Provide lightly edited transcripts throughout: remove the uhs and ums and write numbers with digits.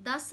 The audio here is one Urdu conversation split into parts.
10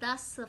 10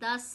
10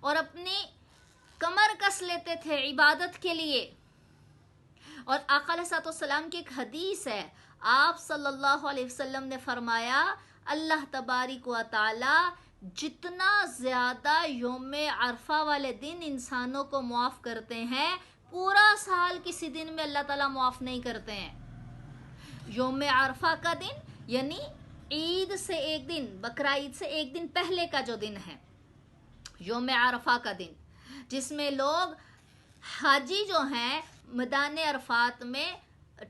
اور اپنی کمر کس لیتے تھے عبادت کے لیے. اور آقا علیہ السلام کی ایک حدیث ہے، آپ صلی اللہ علیہ وسلم نے فرمایا اللہ تبارک و تعالی جتنا زیادہ یوم عرفہ والے دن انسانوں کو معاف کرتے ہیں پورا سال کسی دن میں اللہ تعالیٰ معاف نہیں کرتے ہیں. یوم عرفہ کا دن یعنی عید سے ایک دن، بقرہ عید سے ایک دن پہلے کا جو دن ہے یوم عرفہ کا دن، جس میں لوگ حاجی جو ہیں میدان عرفات میں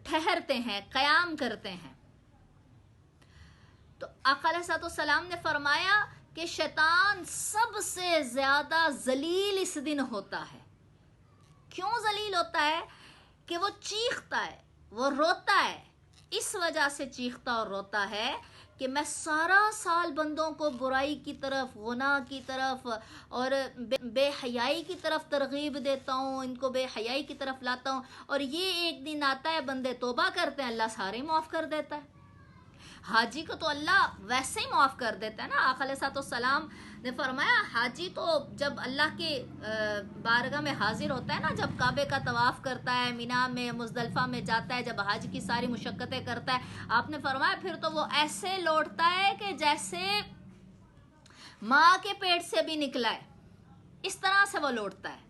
ٹھہرتے ہیں، قیام کرتے ہیں. تو آقا علیہ السلام نے فرمایا کہ شیطان سب سے زیادہ ذلیل اس دن ہوتا ہے. کیوں ذلیل ہوتا ہے؟ کہ وہ چیختا ہے، وہ روتا ہے. اس وجہ سے چیختا اور روتا ہے کہ میں سارا سال بندوں کو برائی کی طرف، گناہ کی طرف اور بے حیائی کی طرف ترغیب دیتا ہوں، ان کو بے حیائی کی طرف لاتا ہوں، اور یہ ایک دن آتا ہے بندے توبہ کرتے ہیں، اللہ سارے معاف کر دیتا ہے. حاجی کو تو اللہ ویسے ہی معاف کر دیتا ہے نا. آقا علیہ السلام نے فرمایا حاجی تو جب اللہ کے بارگاہ میں حاضر ہوتا ہے نا، جب کعبے کا طواف کرتا ہے، مینا میں مزدلفہ میں جاتا ہے، جب حج کی ساری مشقتیں کرتا ہے، آپ نے فرمایا پھر تو وہ ایسے لوٹتا ہے کہ جیسے ماں کے پیٹ سے بھی نکلا ہے، اس طرح سے وہ لوٹتا ہے.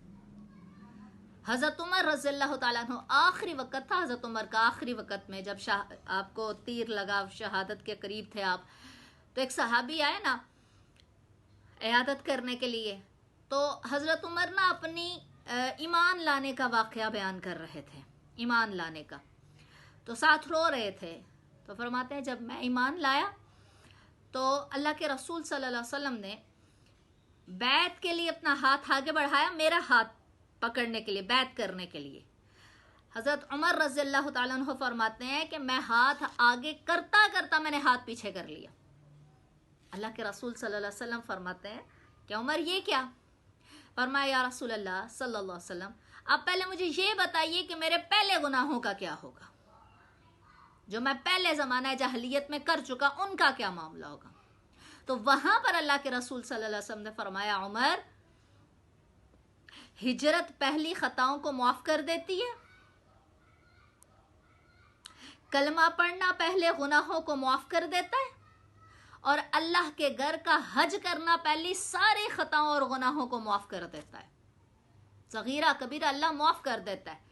حضرت عمر رضی اللہ تعالیٰ عنہ آخری وقت تھا، حضرت عمر کا آخری وقت میں جب آپ کو تیر لگا، شہادت کے قریب تھے آپ، تو ایک صحابی آئے نا عیادت کرنے کے لیے، تو حضرت عمر نا اپنی ایمان لانے کا واقعہ بیان کر رہے تھے، ایمان لانے کا. تو ساتھ رو رہے تھے. تو فرماتے ہیں جب میں ایمان لایا تو اللہ کے رسول صلی اللہ علیہ وسلم نے بیعت کے لیے اپنا ہاتھ آگے بڑھایا، میرا ہاتھ پکڑنے کے لیے، بیعت کرنے کے لیے. حضرت عمر رضی اللہ تعالیٰ عنہ فرماتے ہیں کہ میں ہاتھ آگے کرتا کرتا میں نے ہاتھ پیچھے کر لیا. اللہ کے رسول صلی اللہ علیہ وسلم فرماتے ہیں کہ عمر یہ کیا؟ فرمایا یا رسول اللہ صلی اللہ علیہ وسلم آپ پہلے مجھے یہ بتائیے کہ میرے پہلے گناہوں کا کیا ہوگا، جو میں پہلے زمانہ جاہلیت میں کر چکا ان کا کیا معاملہ ہوگا. تو وہاں پر اللہ کے رسول صلی اللہ علیہ وسلم نے فرمایا عمر ہجرت پہلی خطاؤں کو معاف کر دیتی ہے، کلمہ پڑھنا پہلے گناہوں کو معاف کر دیتا ہے، اور اللہ کے گھر کا حج کرنا پہلی ساری خطاؤں اور گناہوں کو معاف کر دیتا ہے. صغیرہ کبیرہ اللہ معاف کر دیتا ہے.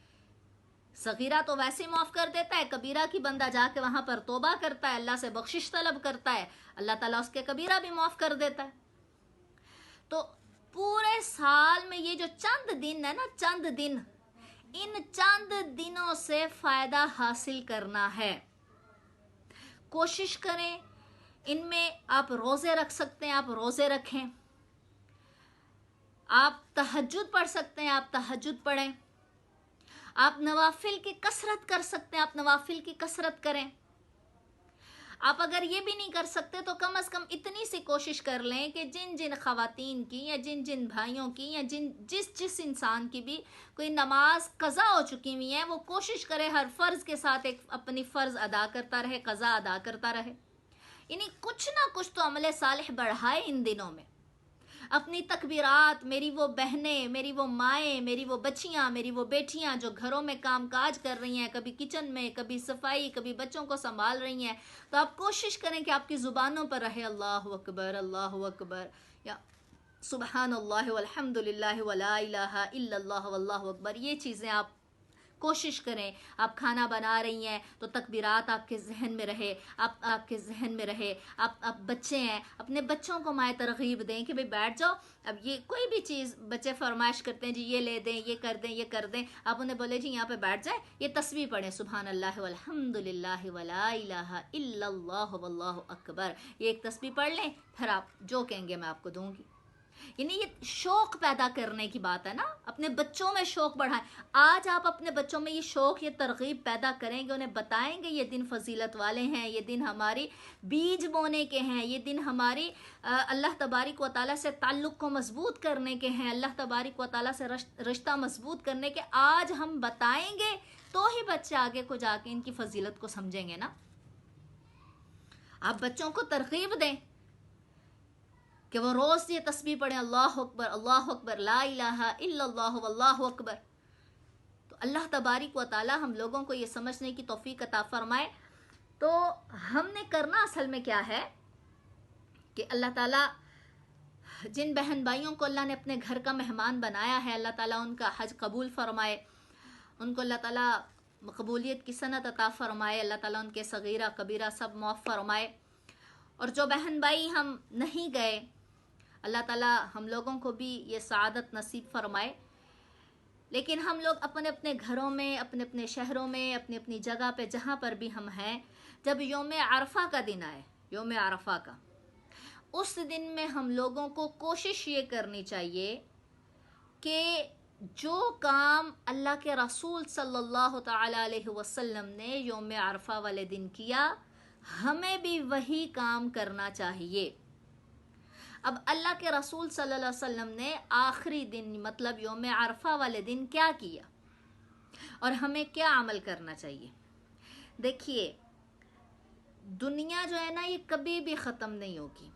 صغیرہ تو ویسے معاف کر دیتا ہے، کبیرہ کی بندہ جا کے وہاں پر توبہ کرتا ہے، اللہ سے بخشش طلب کرتا ہے، اللہ تعالیٰ اس کے کبیرہ بھی معاف کر دیتا ہے. تو پورے سال میں یہ جو چند دن ہے نا، چند دن، ان چند دنوں سے فائدہ حاصل کرنا ہے. کوشش کریں ان میں آپ روزے رکھ سکتے ہیں، آپ روزے رکھیں. آپ تہجد پڑھ سکتے ہیں، آپ تہجد پڑھیں. آپ نوافل کی کثرت کر سکتے ہیں، آپ نوافل کی کثرت کریں. آپ اگر یہ بھی نہیں کر سکتے تو کم از کم اتنی سی کوشش کر لیں کہ جن جن خواتین کی یا جن جن بھائیوں کی یا جس انسان کی بھی کوئی نماز قضا ہو چکی ہوئی ہے، وہ کوشش کرے ہر فرض کے ساتھ ایک اپنی فرض ادا کرتا رہے، قضا ادا کرتا رہے. یعنی کچھ نہ کچھ تو عمل صالح بڑھائے ان دنوں میں. اپنی تکبیرات، میری وہ بہنیں، میری وہ مائیں، میری وہ بچیاں، میری وہ بیٹیاں جو گھروں میں کام کاج کر رہی ہیں، کبھی کچن میں، کبھی صفائی، کبھی بچوں کو سنبھال رہی ہیں، تو آپ کوشش کریں کہ آپ کی زبانوں پر رہے اللہ اکبر، اللہ اکبر، یا سبحان اللہ والحمد للہ ولا الہ الا اللہ واللہ اکبر. یہ چیزیں آپ کوشش کریں. آپ کھانا بنا رہی ہیں تو تکبیرات آپ کے ذہن میں رہے، آپ کے ذہن میں رہے. آپ بچے ہیں، اپنے بچوں کو مائیں ترغیب دیں کہ بھئی بیٹھ جاؤ. اب یہ کوئی بھی چیز بچے فرمائش کرتے ہیں، جی یہ لے دیں، یہ کر دیں، یہ کر دیں، آپ انہیں بولے جی یہاں پہ بیٹھ جائیں، یہ تسبیح پڑھیں، سبحان اللہ والحمد للہ ولا الہ الا اللہ واللہ اکبر. یہ ایک تسبیح پڑھ لیں، پھر آپ جو کہیں گے میں آپ کو دوں گی. یعنی یہ شوق پیدا کرنے کی بات ہے نا، اپنے بچوں میں شوق بڑھائیں. آج آپ اپنے بچوں میں یہ شوق، یہ ترغیب پیدا کریں گے، انہیں بتائیں گے یہ دن فضیلت والے ہیں، یہ دن ہماری بیج بونے کے ہیں، یہ دن ہماری اللہ تبارک و تعالیٰ سے تعلق کو مضبوط کرنے کے ہیں، اللہ تبارک و تعالیٰ سے رشتہ مضبوط کرنے کے. آج ہم بتائیں گے تو ہی بچے آگے کو جا کے ان کی فضیلت کو سمجھیں گے نا. آپ بچوں کو ترغیب دیں. کہ وہ روز یہ تسبیح پڑھیں، اللہ اکبر لا الہ الا اللہ واللہ اکبر. تو اللہ تبارک و تعالی ہم لوگوں کو یہ سمجھنے کی توفیق عطا فرمائے. تو ہم نے کرنا اصل میں کیا ہے کہ اللہ تعالیٰ جن بہن بھائیوں کو اللہ نے اپنے گھر کا مہمان بنایا ہے، اللہ تعالیٰ ان کا حج قبول فرمائے، ان کو اللہ تعالیٰ قبولیت کی سنت عطا فرمائے، اللہ تعالیٰ ان کے صغیرہ کبیرہ سب معاف فرمائے. اور جو بہن بھائی ہم نہیں گئے، اللہ تعالیٰ ہم لوگوں کو بھی یہ سعادت نصیب فرمائے. لیکن ہم لوگ اپنے اپنے گھروں میں، اپنے اپنے شہروں میں، اپنی اپنی جگہ پہ جہاں پر بھی ہم ہیں، جب یوم عرفہ کا دن آئے، یوم عرفہ کا، اس دن میں ہم لوگوں کو کوشش یہ کرنی چاہیے کہ جو کام اللہ کے رسول صلی اللہ تعالیٰ علیہ وسلم نے یوم عرفہ والے دن کیا، ہمیں بھی وہی کام کرنا چاہیے. اب اللہ کے رسول صلی اللہ علیہ وسلم نے آخری دن مطلب یوم عرفہ والے دن کیا کیا اور ہمیں کیا عمل کرنا چاہیے؟ دیکھیے، دنیا جو ہے نا یہ کبھی بھی ختم نہیں ہوگی.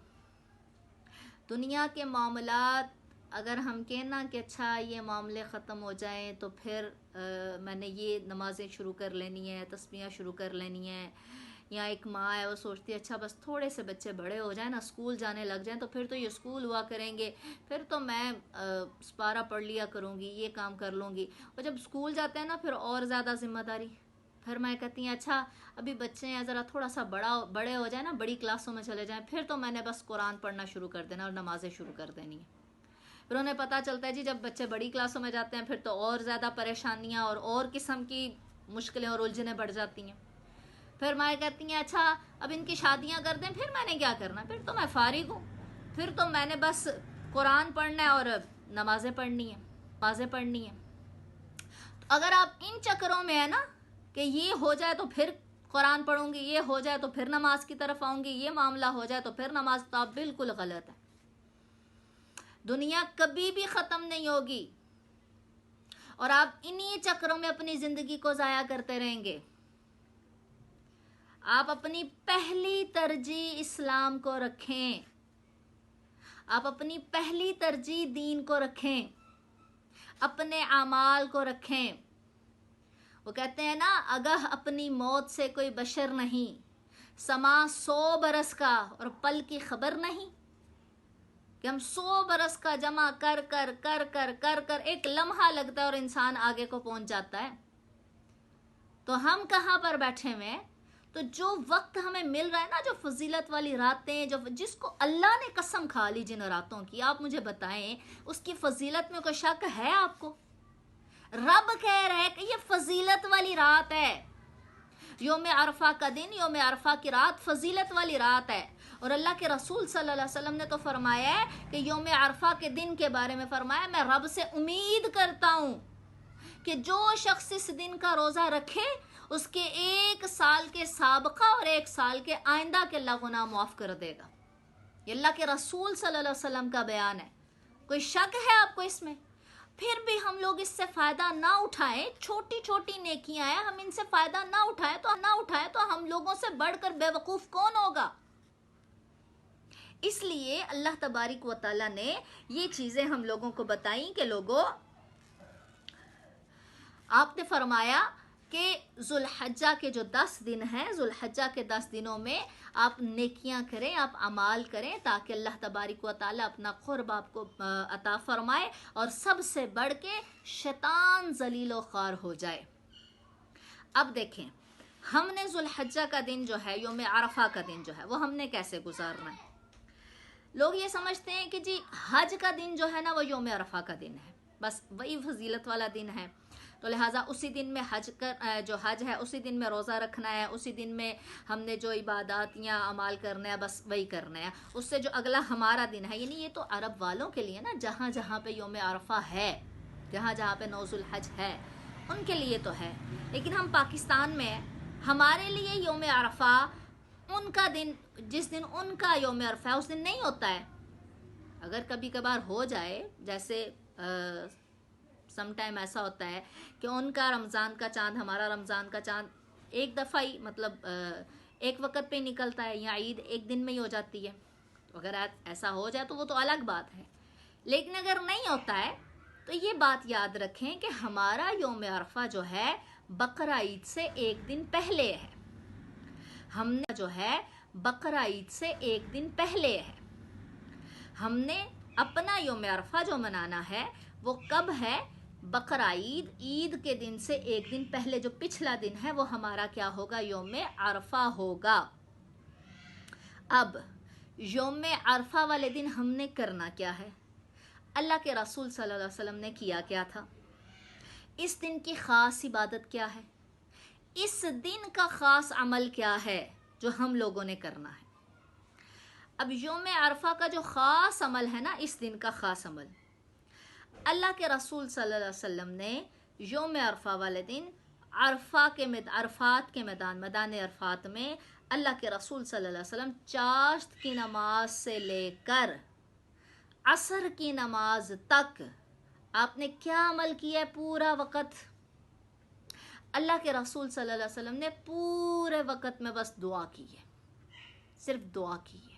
دنیا کے معاملات اگر ہم کہنا کہ اچھا یہ معاملے ختم ہو جائیں تو پھر میں نے یہ نمازیں شروع کر لینی ہے، تسبیحاں شروع کر لینی ہے، یا ایک ماں ہے وہ سوچتی ہے اچھا بس تھوڑے سے بچے بڑے ہو جائیں نا، اسکول جانے لگ جائیں تو پھر تو یہ اسکول ہوا کریں گے، پھر تو میں سپارہ پڑھ لیا کروں گی، یہ کام کر لوں گی. اور جب اسکول جاتے ہیں نا پھر اور زیادہ ذمہ داری. پھر میں کہتی ہیں اچھا ابھی بچے ہیں ذرا تھوڑا سا بڑے ہو جائیں نا، بڑی کلاسوں میں چلے جائیں، پھر تو میں نے بس قرآن پڑھنا شروع کر دینا اور نمازیں شروع کر دینی ہیں. پھر انہیں پتہ چلتا ہے جی جب بچے بڑی کلاسوں میں جاتے ہیں پھر تو اور زیادہ پریشانیاں اور قسم کی مشکلیں اور الجھنیں بڑھ جاتی ہیں. پھر مائیں کہتی ہیں اچھا اب ان کی شادیاں کر دیں، پھر میں نے کیا کرنا، پھر تو میں فارغ ہوں، پھر تو میں نے بس قرآن پڑھنا ہے اور نمازیں پڑھنی ہیں. اگر آپ ان چکروں میں ہے نا کہ یہ ہو جائے تو پھر قرآن پڑھوں گی، یہ ہو جائے تو پھر نماز کی طرف آؤں گی، یہ معاملہ ہو جائے تو پھر نماز، تو آپ بالکل غلط ہے. دنیا کبھی بھی ختم نہیں ہوگی اور آپ انہی چکروں میں اپنی زندگی کو ضائع کرتے رہیں گے. آپ اپنی پہلی ترجیح اسلام کو رکھیں، آپ اپنی پہلی ترجیح دین کو رکھیں، اپنے اعمال کو رکھیں. وہ کہتے ہیں نا اگہ اپنی موت سے کوئی بشر نہیں، سما 100 برس کا اور پل کی خبر نہیں. کہ ہم 100 برس کا جمع کر کر ایک لمحہ لگتا ہے اور انسان آگے کو پہنچ جاتا ہے. تو ہم کہاں پر بیٹھے ہوئے ہیں؟ تو جو وقت ہمیں مل رہا ہے نا، جو فضیلت والی راتیں، جس کو اللہ نے قسم کھا لی جن راتوں کی، آپ مجھے بتائیں اس کی فضیلت میں کوئی شک ہے آپ کو؟ رب کہہ رہے کہ یہ فضیلت والی رات ہے، یوم عرفہ کا دن، یوم عرفہ کی رات فضیلت والی رات ہے. اور اللہ کے رسول صلی اللہ علیہ وسلم نے تو فرمایا ہے کہ یوم عرفہ کے دن کے بارے میں فرمایا میں رب سے امید کرتا ہوں کہ جو شخص اس دن کا روزہ رکھے اس کے 1 سال کے سابقہ اور 1 سال کے آئندہ کے اللہ گناہ معاف کر دے گا. یہ اللہ کے رسول صلی اللہ علیہ وسلم کا بیان ہے. کوئی شک ہے آپ کو اس میں؟ پھر بھی ہم لوگ اس سے فائدہ نہ اٹھائیں. چھوٹی چھوٹی نیکیاں ہیں، ہم ان سے فائدہ نہ اٹھائیں تو ہم لوگوں سے بڑھ کر بے وقوف کون ہوگا؟ اس لیے اللہ تبارک و تعالیٰ نے یہ چیزیں ہم لوگوں کو بتائیں کہ لوگوں، آپ نے فرمایا کہ ذوالحجہ کے جو 10 دن ہیں، ذوالحجہ کے 10 دنوں میں آپ نیکیاں کریں، آپ اعمال کریں تاکہ اللہ تبارک و تعالیٰ اپنا قرب آپ کو عطا فرمائے اور سب سے بڑھ کے شیطان ذلیل و خوار ہو جائے. اب دیکھیں ہم نے ذوالحجہ کا دن جو ہے، یوم عرفہ کا دن جو ہے، وہ ہم نے کیسے گزارنا ہے؟ لوگ یہ سمجھتے ہیں کہ جی حج کا دن جو ہے نا وہ یوم عرفہ کا دن ہے، بس وہی فضیلت والا دن ہے، تو لہٰذا اسی دن میں جو حج ہے اسی دن میں روزہ رکھنا ہے، اسی دن میں ہم نے جو عبادات یا اعمال کرنا ہے بس وہی کرنا ہے. اس سے جو اگلا ہمارا دن ہے، یعنی یہ تو عرب والوں کے لیے نا، جہاں جہاں پہ یوم عرفہ ہے، جہاں جہاں پہ 9 ذوالحج ہے ان کے لیے تو ہے. لیکن ہم پاکستان میں، ہمارے لیے یوم عرفہ ان کا دن، جس دن ان کا یوم عرفہ ہے اس دن نہیں ہوتا ہے. اگر کبھی کبھار ہو جائے، جیسے سم ٹائم ایسا ہوتا ہے کہ ان کا رمضان کا چاند، ہمارا رمضان کا چاند ایک دفعہ ہی مطلب ایک وقت پہ نکلتا ہے، یا عید ایک دن میں ہی ہو جاتی ہے، اگر ایسا ہو جائے تو وہ تو الگ بات ہے، لیکن اگر نہیں ہوتا ہے تو یہ بات یاد رکھیں کہ ہمارا یوم عرفہ جو ہے بقرہ عید سے ایک دن پہلے ہے. ہم نے جو ہے بقرہ عید سے ایک دن پہلے ہے. ہم نے اپنا یوم عرفہ جو منانا ہے وہ کب ہے؟ بقرہ عید، عید کے دن سے ایک دن پہلے جو پچھلا دن ہے وہ ہمارا کیا ہوگا؟ یوم عرفہ ہوگا. اب یوم عرفہ والے دن ہم نے کرنا کیا ہے؟ اللہ کے رسول صلی اللہ علیہ وسلم نے کیا کیا تھا؟ اس دن کی خاص عبادت کیا ہے؟ اس دن کا خاص عمل کیا ہے جو ہم لوگوں نے کرنا ہے؟ اب یوم عرفہ کا جو خاص عمل ہے نا، اس دن کا خاص عمل، اللہ کے رسول صلی اللہ علیہ وسلم نے یوم عرفہ والے دن عرفات کے میدان عرفات میں اللہ کے رسول صلی اللہ علیہ وسلم چاشت کی نماز سے لے کر عصر کی نماز تک آپ نے کیا عمل کیا ہے؟ پورا وقت اللہ کے رسول صلی اللہ علیہ وسلم نے پورے وقت میں بس دعا کی ہے، صرف دعا کی ہے.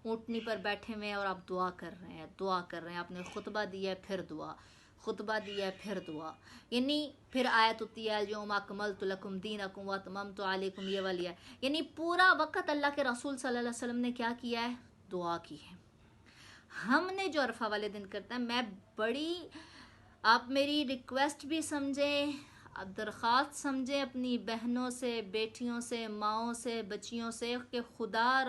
اونٹنی پر بیٹھے ہوئے ہیں اور آپ دعا کر رہے ہیں. آپ نے خطبہ دیا ہے پھر دعا، یعنی پھر آیت ہوتی ہے الیوم اکملت لکم دینکم واتممت علیکم، یہ والی ہے. یعنی پورا وقت اللہ کے رسول صلی اللہ علیہ وسلم نے کیا کیا ہے؟ دعا کی ہے. ہم نے جو عرفہ والے دن کرتا ہے، آپ میری ریکویسٹ بھی سمجھیں، درخواست سمجھیں اپنی بہنوں سے، بیٹیوں سے، ماؤں سے، بچیوں سے کہ خدا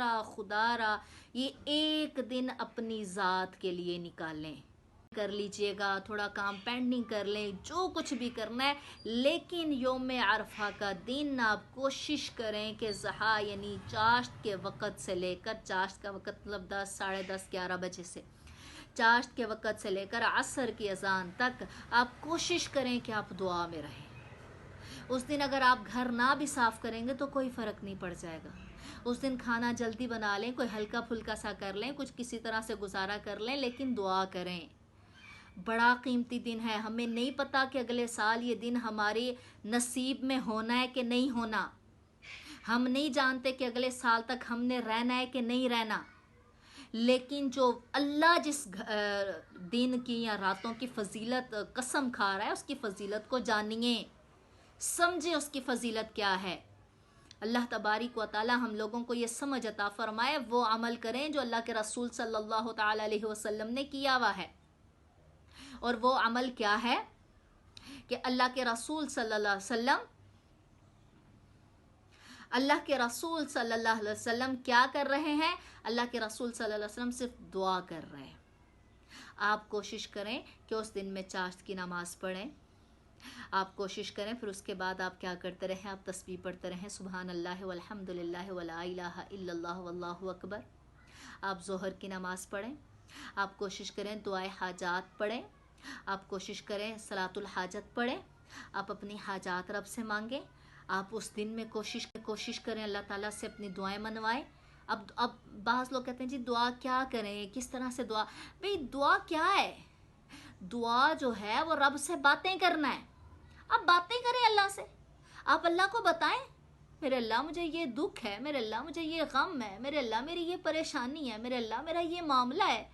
را یہ ایک دن اپنی ذات کے لیے نکالیں. کر لیجئے گا، تھوڑا کام پینڈنگ کر لیں، جو کچھ بھی کرنا ہے، لیکن یوم عرفہ کا دن آپ کوشش کریں کہ ضحیٰ یعنی چاشت کے وقت سے لے کر، چاشت کا وقت مطلب 10، 10:30، 11 بجے سے، چاشت کے وقت سے لے کر عصر کی اذان تک آپ کوشش کریں کہ آپ دعا میں رہیں. اس دن اگر آپ گھر نہ بھی صاف کریں گے تو کوئی فرق نہیں پڑ جائے گا. اس دن کھانا جلدی بنا لیں، کوئی ہلکا پھلکا سا کر لیں، کچھ کسی طرح سے گزارا کر لیں، لیکن دعا کریں. بڑا قیمتی دن ہے. ہمیں نہیں پتا کہ اگلے سال یہ دن ہمارے نصیب میں ہونا ہے کہ نہیں ہونا. ہم نہیں جانتے کہ اگلے سال تک ہم نے رہنا ہے کہ نہیں رہنا. لیکن جو اللہ جس دن کی یا راتوں کی فضیلت قسم کھا رہا ہے، اس کی فضیلت کو جانیے، سمجھیں اس کی فضیلت کیا ہے. اللہ تبارک و تعالی ہم لوگوں کو یہ سمجھ عطا فرمائے، وہ عمل کریں جو اللہ کے رسول صلی اللہ تعالی علیہ وسلم نے کیا ہوا ہے. اور وہ عمل کیا ہے کہ اللہ کے رسول صلی اللہ علیہ وسلم کیا کر رہے ہیں؟ اللہ کے رسول صلی اللہ علیہ وسلم صرف دعا کر رہے ہیں. آپ کوشش کریں کہ اس دن میں چاشت کی نماز پڑھیں. آپ کوشش کریں پھر اس کے بعد آپ کیا کرتے رہیں؟ آپ تسبیح پڑھتے رہیں، سبحان اللہ والحمد للہ ولا الہ الا اللہ واللہ اکبر. آپ ظہر کی نماز پڑھیں. آپ کوشش کریں دعائے حاجات پڑھیں. آپ کوشش کریں صلاۃ الحاجت پڑھیں. آپ اپنی حاجات رب سے مانگیں. آپ اس دن میں کوشش کریں اللہ تعالیٰ سے اپنی دعائیں منوائیں. اب بعض لوگ کہتے ہیں جی دعا کیا کریں، کس طرح سے دعا؟ بھئی دعا کیا ہے؟ دعا جو ہے وہ رب سے باتیں کرنا ہے. آپ باتیں کریں اللہ سے. آپ اللہ کو بتائیں میرے اللہ مجھے یہ دکھ ہے، میرے اللہ مجھے یہ غم ہے، میرے اللہ میری یہ پریشانی ہے، میرے اللہ میرا یہ معاملہ ہے.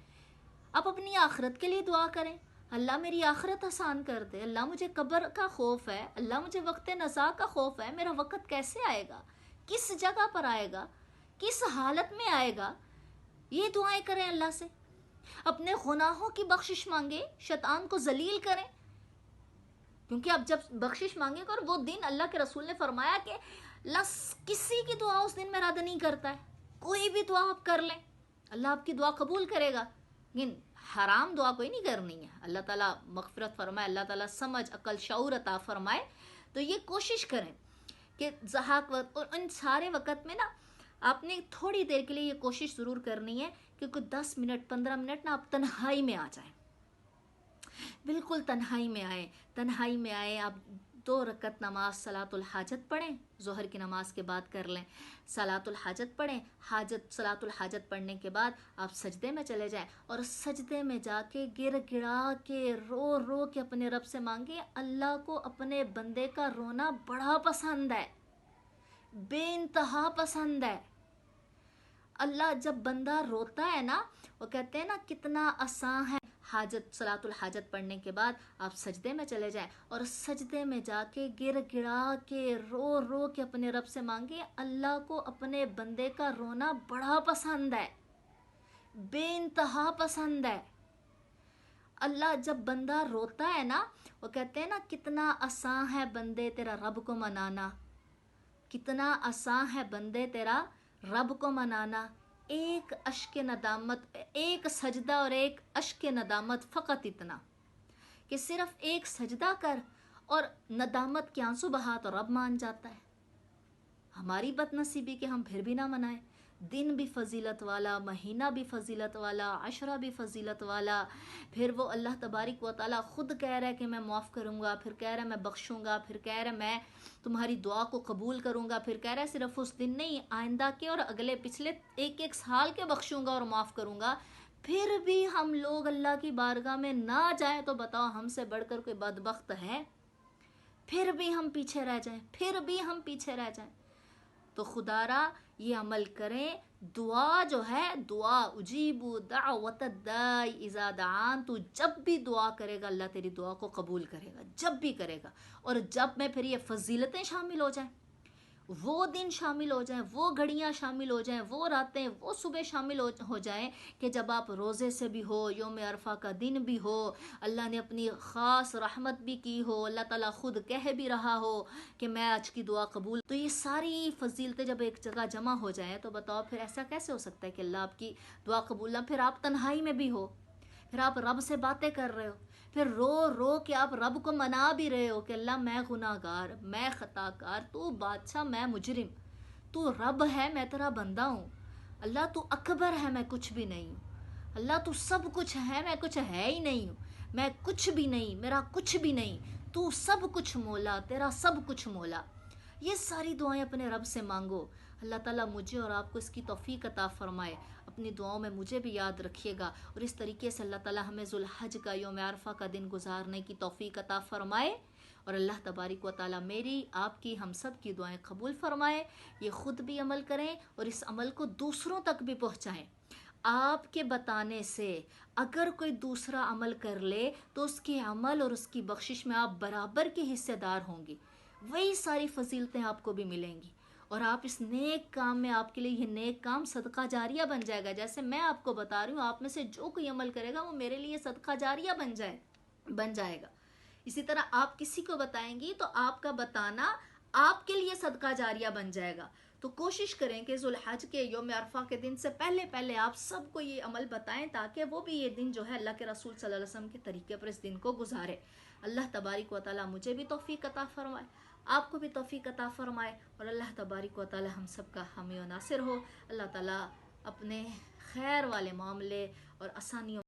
آپ اپنی آخرت کے لیے دعا کریں، اللہ میری آخرت آسان کر دے، اللہ مجھے قبر کا خوف ہے، اللہ مجھے وقت نزاع کا خوف ہے، میرا وقت کیسے آئے گا، کس جگہ پر آئے گا، کس حالت میں آئے گا. یہ دعائیں کریں اللہ سے. اپنے گناہوں کی بخشش مانگیں، شیطان کو ذلیل کریں. کیونکہ اب جب بخشش مانگے گا، اور وہ دن اللہ کے رسول نے فرمایا کہ اللہ کسی کی دعا اس دن میں رد نہیں کرتا ہے. کوئی بھی دعا آپ کر لیں اللہ آپ کی دعا قبول کرے گا، لیکن حرام دعا کوئی نہیں کرنی ہے. اللہ تعالیٰ مغفرت فرمائے، اللہ تعالیٰ سمجھ عقل شعور عطا فرمائے. تو یہ کوشش کریں کہ ضحاک وقت اور ان سارے وقت میں نا آپ نے تھوڑی دیر کے لیے یہ کوشش ضرور کرنی ہے کہ کوئی 10 منٹ 15 منٹ نا آپ تنہائی میں آ جائیں. بالکل تنہائی میں آئیں. آپ 2 رکعت نماز صلاۃ الحاجت پڑھیں، ظہر کی نماز کے بعد کر لیں. صلاۃ الحاجت پڑھیں. صلاۃ الحاجت پڑھنے کے بعد آپ سجدے میں چلے جائیں، اور سجدے میں جا کے گر گڑا کے رو کے اپنے رب سے مانگیں. اللہ کو اپنے بندے کا رونا بڑا پسند ہے، بے انتہا پسند ہے. اللہ جب بندہ روتا ہے نا، وہ کہتے ہیں نا کتنا آسان ہے حاجت صلاۃ الحاجت پڑھنے کے بعد آپ سجدے میں چلے جائیں اور سجدے میں جا کے گر گڑا کے رو رو کے اپنے رب سے مانگے. اللہ کو اپنے بندے کا رونا بڑا پسند ہے، بے انتہا پسند ہے. اللہ جب بندہ روتا ہے نا، وہ کہتے ہیں نا کتنا آسان ہے بندے تیرا رب کو منانا، کتنا آسان ہے بندے تیرا رب کو منانا. ایک اشک ندامت، ایک سجدہ اور ایک اشک ندامت، فقط اتنا کہ صرف ایک سجدہ کر اور ندامت کے آنسو بہا تو رب مان جاتا ہے. ہماری بد نصیبی کہ ہم پھر بھی نہ منائیں. دن بھی فضیلت والا، مہینہ بھی فضیلت والا، عشرہ بھی فضیلت والا. پھر وہ اللہ تبارک و تعالیٰ خود کہہ رہا ہے کہ میں معاف کروں گا، پھر کہہ رہا ہے میں بخشوں گا، پھر کہہ رہا ہے میں تمہاری دعا کو قبول کروں گا، پھر کہہ رہا ہے صرف اس دن نہیں، آئندہ کے اور اگلے پچھلے ایک ایک سال کے بخشوں گا اور معاف کروں گا. پھر بھی ہم لوگ اللہ کی بارگاہ میں نہ جائیں تو بتاؤ ہم سے بڑھ کر کوئی بدبخت ہے؟ پھر بھی ہم پیچھے رہ جائیں، پھر بھی ہم پیچھے رہ جائیں. تو خدا را یہ عمل کریں. دعا جو ہے، دعا اجیب دعوت الداعی اذا دعان، تو جب بھی دعا کرے گا اللہ تیری دعا کو قبول کرے گا، جب بھی کرے گا. اور جب میں پھر یہ فضیلتیں شامل ہو جائیں، وہ دن شامل ہو جائیں، وہ گھڑیاں شامل ہو جائیں، وہ راتیں، وہ صبح شامل ہو جائیں کہ جب آپ روزے سے بھی ہو، یوم عرفہ کا دن بھی ہو، اللہ نے اپنی خاص رحمت بھی کی ہو، اللہ تعالیٰ خود کہہ بھی رہا ہو کہ میں آج کی دعا قبول. تو یہ ساری فضیلتیں جب ایک جگہ جمع ہو جائیں تو بتاؤ پھر ایسا کیسے ہو سکتا ہے کہ اللہ آپ کی دعا قبول نہ. پھر آپ تنہائی میں بھی ہو، پھر آپ رب سے باتیں کر رہے ہو، پھر رو رو کے آپ رب کو منا بھی رہے ہو کہ اللہ میں گناہ گار، میں خطا کار، تو بادشاہ، میں مجرم، تو رب ہے میں تیرا بندہ ہوں. اللہ تو اکبر ہے میں کچھ بھی نہیں ہوں. اللہ تو سب کچھ ہے میں کچھ ہے ہی نہیں ہوں. میں کچھ بھی نہیں، میرا کچھ بھی نہیں، تو سب کچھ مولا، تیرا سب کچھ مولا. یہ ساری دعائیں اپنے رب سے مانگو. اللہ تعالیٰ مجھے اور آپ کو اس کی توفیق عطا فرمائے. اپنی دعاؤں میں مجھے بھی یاد رکھیے گا، اور اس طریقے سے اللہ تعالیٰ ہمیں ذوالحج کا یوم عرفہ کا دن گزارنے کی توفیق عطا فرمائے. اور اللہ تبارک و تعالیٰ میری، آپ کی، ہم سب کی دعائیں قبول فرمائے. یہ خود بھی عمل کریں اور اس عمل کو دوسروں تک بھی پہنچائیں. آپ کے بتانے سے اگر کوئی دوسرا عمل کر لے تو اس کے عمل اور اس کی بخشش میں آپ برابر کے حصے دار ہوں گی. وہی ساری فضیلتیں آپ کو بھی ملیں گی، اور آپ اس نیک کام میں، آپ کے لیے یہ نیک کام صدقہ جاریہ بن جائے گا. جیسے میں آپ کو بتا رہی ہوں، آپ میں سے جو کوئی عمل کرے گا وہ میرے لیے صدقہ جاریہ بن جائے گا. اسی طرح آپ کسی کو بتائیں گی تو آپ کا بتانا آپ کے لیے صدقہ جاریہ بن جائے گا. تو کوشش کریں کہ ذوالحج کے یوم عرفہ کے دن سے پہلے آپ سب کو یہ عمل بتائیں، تاکہ وہ بھی یہ دن جو ہے اللہ کے رسول صلی اللہ علیہ وسلم کے طریقے پر اس دن کو گزارے. اللہ تبارک و تعالیٰ مجھے بھی توفیق عطا فرمائے، آپ کو بھی توفیق عطا فرمائے، اور اللہ تبارک و تعالیٰ ہم سب کا حامی و ناصر ہو. اللہ تعالیٰ اپنے خیر والے معاملے اور آسانیوں